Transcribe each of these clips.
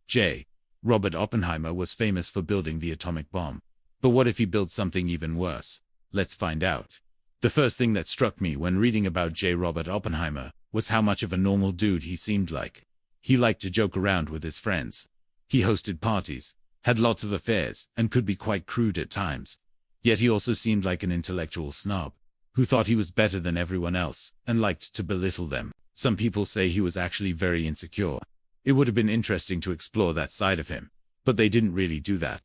J. Robert Oppenheimer was famous for building the atomic bomb. But what if he built something even worse? Let's find out. The first thing that struck me when reading about J. Robert Oppenheimer was how much of a normal dude he seemed like. He liked to joke around with his friends. He hosted parties, had lots of affairs, and could be quite crude at times. Yet he also seemed like an intellectual snob, who thought he was better than everyone else, and liked to belittle them. Some people say he was actually very insecure. It would have been interesting to explore that side of him, but they didn't really do that.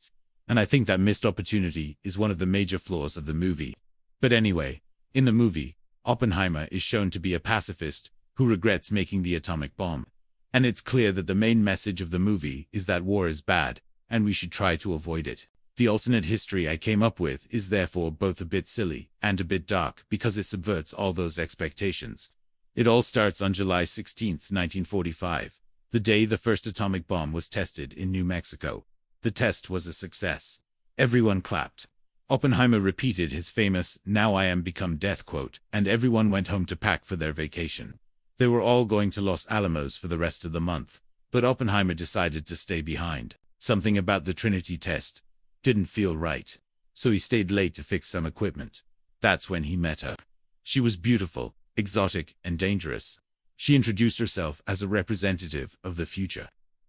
And I think that missed opportunity is one of the major flaws of the movie. But anyway, in the movie, Oppenheimer is shown to be a pacifist who regrets making the atomic bomb. And it's clear that the main message of the movie is that war is bad, and we should try to avoid it. The alternate history I came up with is therefore both a bit silly and a bit dark because it subverts all those expectations. It all starts on July 16, 1945, the day the first atomic bomb was tested in New Mexico. The test was a success. Everyone clapped. Oppenheimer repeated his famous "Now I am become death" quote, and everyone went home to pack for their vacation. They were all going to Los Alamos for the rest of the month, but Oppenheimer decided to stay behind. Something about the Trinity test didn't feel right, so he stayed late to fix some equipment. That's when he met her. She was beautiful, exotic, and dangerous. She introduced herself as a representative of the future.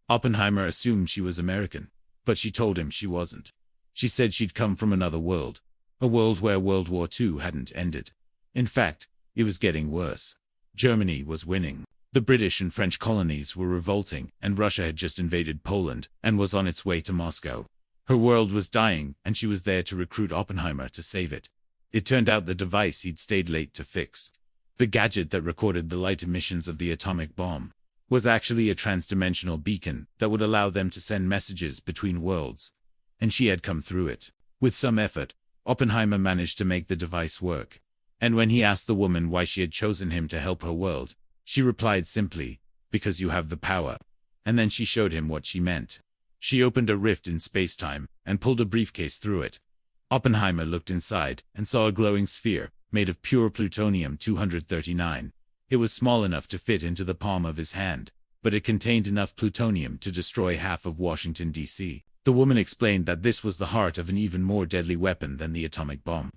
Oppenheimer assumed she was American, but she told him she wasn't. She said she'd come from another world, a world where World War II hadn't ended. In fact, it was getting worse. Germany was winning. The British and French colonies were revolting, and Russia had just invaded Poland and was on its way to Moscow. Her world was dying, and she was there to recruit Oppenheimer to save it. It turned out the device he'd stayed late to fix, the gadget that recorded the light emissions of the atomic bomb, was actually a transdimensional beacon that would allow them to send messages between worlds. And she had come through it. With some effort, Oppenheimer managed to make the device work. And when he asked the woman why she had chosen him to help her world, she replied simply, "Because you have the power." And then she showed him what she meant. She opened a rift in space-time and pulled a briefcase through it. Oppenheimer looked inside and saw a glowing sphere made of pure plutonium-239. It was small enough to fit into the palm of his hand, but it contained enough plutonium to destroy half of Washington, D.C. The woman explained that this was the heart of an even more deadly weapon than the atomic bomb.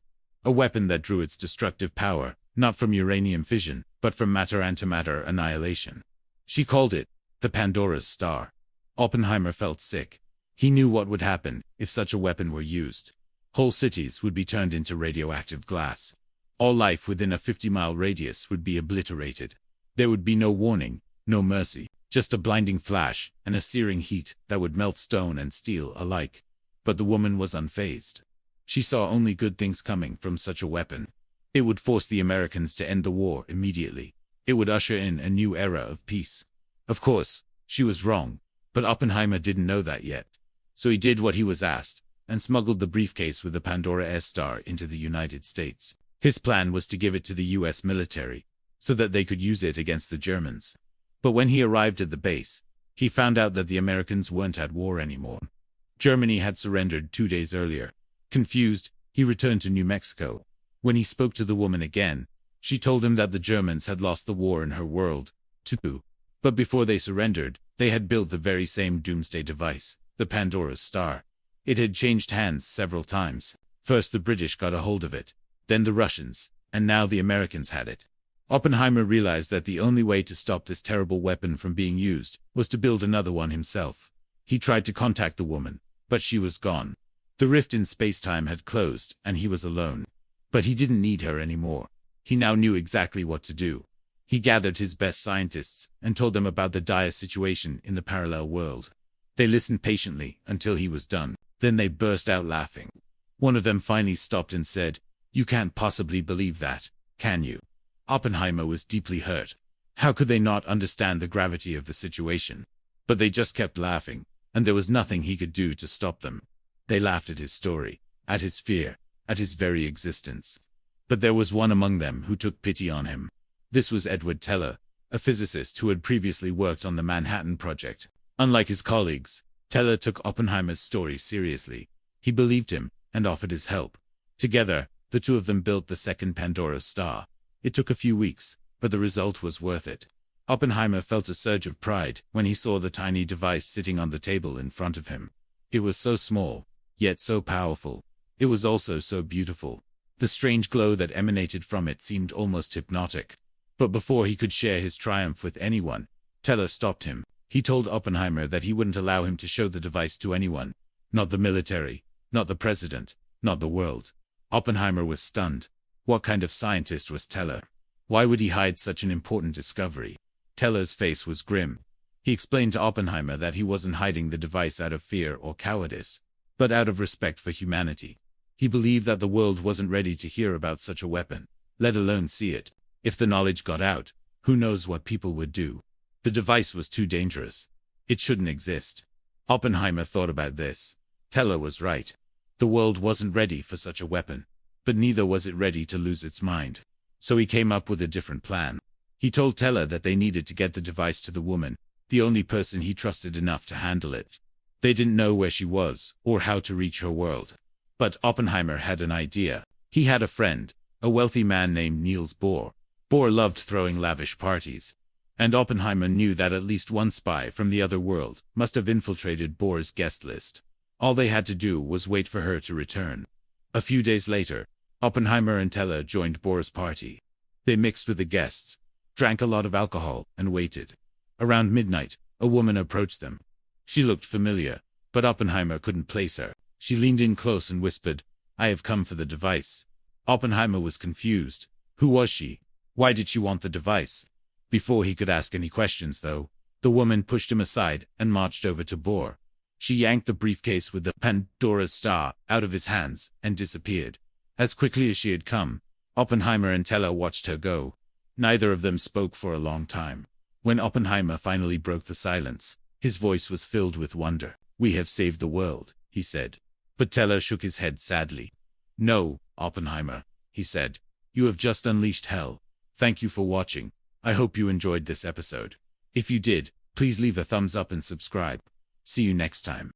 A weapon that drew its destructive power, not from uranium fission, but from matter-antimatter annihilation. She called it the Pandora's Star. Oppenheimer felt sick. He knew what would happen if such a weapon were used. Whole cities would be turned into radioactive glass. All life within a 50-mile radius would be obliterated. There would be no warning, no mercy, just a blinding flash and a searing heat that would melt stone and steel alike. But the woman was unfazed. She saw only good things coming from such a weapon. It would force the Americans to end the war immediately. It would usher in a new era of peace. Of course, she was wrong, but Oppenheimer didn't know that yet. So he did what he was asked, and smuggled the briefcase with the Pandora's Star into the United States. His plan was to give it to the US military, so that they could use it against the Germans. But when he arrived at the base, he found out that the Americans weren't at war anymore. Germany had surrendered 2 days earlier. Confused, he returned to New Mexico. When he spoke to the woman again, she told him that the Germans had lost the war in her world, too. But before they surrendered, they had built the very same doomsday device, the Pandora's Star. It had changed hands several times. First the British got a hold of it, then the Russians, and now the Americans had it. Oppenheimer realized that the only way to stop this terrible weapon from being used was to build another one himself. He tried to contact the woman, but she was gone. The rift in space-time had closed, and he was alone. But he didn't need her anymore. He now knew exactly what to do. He gathered his best scientists and told them about the dire situation in the parallel world. They listened patiently until he was done. Then they burst out laughing. One of them finally stopped and said, "You can't possibly believe that, can you?" Oppenheimer was deeply hurt. How could they not understand the gravity of the situation? But they just kept laughing, and there was nothing he could do to stop them. They laughed at his story, at his fear, at his very existence. But there was one among them who took pity on him. This was Edward Teller, a physicist who had previously worked on the Manhattan Project. Unlike his colleagues, Teller took Oppenheimer's story seriously. He believed him and offered his help. Together, the two of them built the second Pandora's Star. It took a few weeks, but the result was worth it. Oppenheimer felt a surge of pride when he saw the tiny device sitting on the table in front of him. It was so small, yet so powerful. It was also so beautiful. The strange glow that emanated from it seemed almost hypnotic. But before he could share his triumph with anyone, Teller stopped him. He told Oppenheimer that he wouldn't allow him to show the device to anyone. Not the military, not the president, not the world. Oppenheimer was stunned. What kind of scientist was Teller? Why would he hide such an important discovery? Teller's face was grim. He explained to Oppenheimer that he wasn't hiding the device out of fear or cowardice, but out of respect for humanity. He believed that the world wasn't ready to hear about such a weapon, let alone see it. If the knowledge got out, who knows what people would do? The device was too dangerous. It shouldn't exist. Oppenheimer thought about this. Teller was right. The world wasn't ready for such a weapon, but neither was it ready to lose its mind. So he came up with a different plan. He told Teller that they needed to get the device to the woman, the only person he trusted enough to handle it. They didn't know where she was, or how to reach her world. But Oppenheimer had an idea. He had a friend, a wealthy man named Niels Bohr. Bohr loved throwing lavish parties. And Oppenheimer knew that at least one spy from the other world must have infiltrated Bohr's guest list. All they had to do was wait for her to return. A few days later, Oppenheimer and Teller joined Bohr's party. They mixed with the guests, drank a lot of alcohol, and waited. Around midnight, a woman approached them. She looked familiar, but Oppenheimer couldn't place her. She leaned in close and whispered, "I have come for the device." Oppenheimer was confused. Who was she? Why did she want the device? Before he could ask any questions, though, the woman pushed him aside and marched over to Bohr. She yanked the briefcase with the Pandora's star out of his hands and disappeared. As quickly as she had come, Oppenheimer and Teller watched her go. Neither of them spoke for a long time. When Oppenheimer finally broke the silence, his voice was filled with wonder. "We have saved the world," he said. But Teller shook his head sadly. "No, Oppenheimer," he said. "You have just unleashed hell. Thank you for watching. I hope you enjoyed this episode. If you did, please leave a thumbs up and subscribe. See you next time.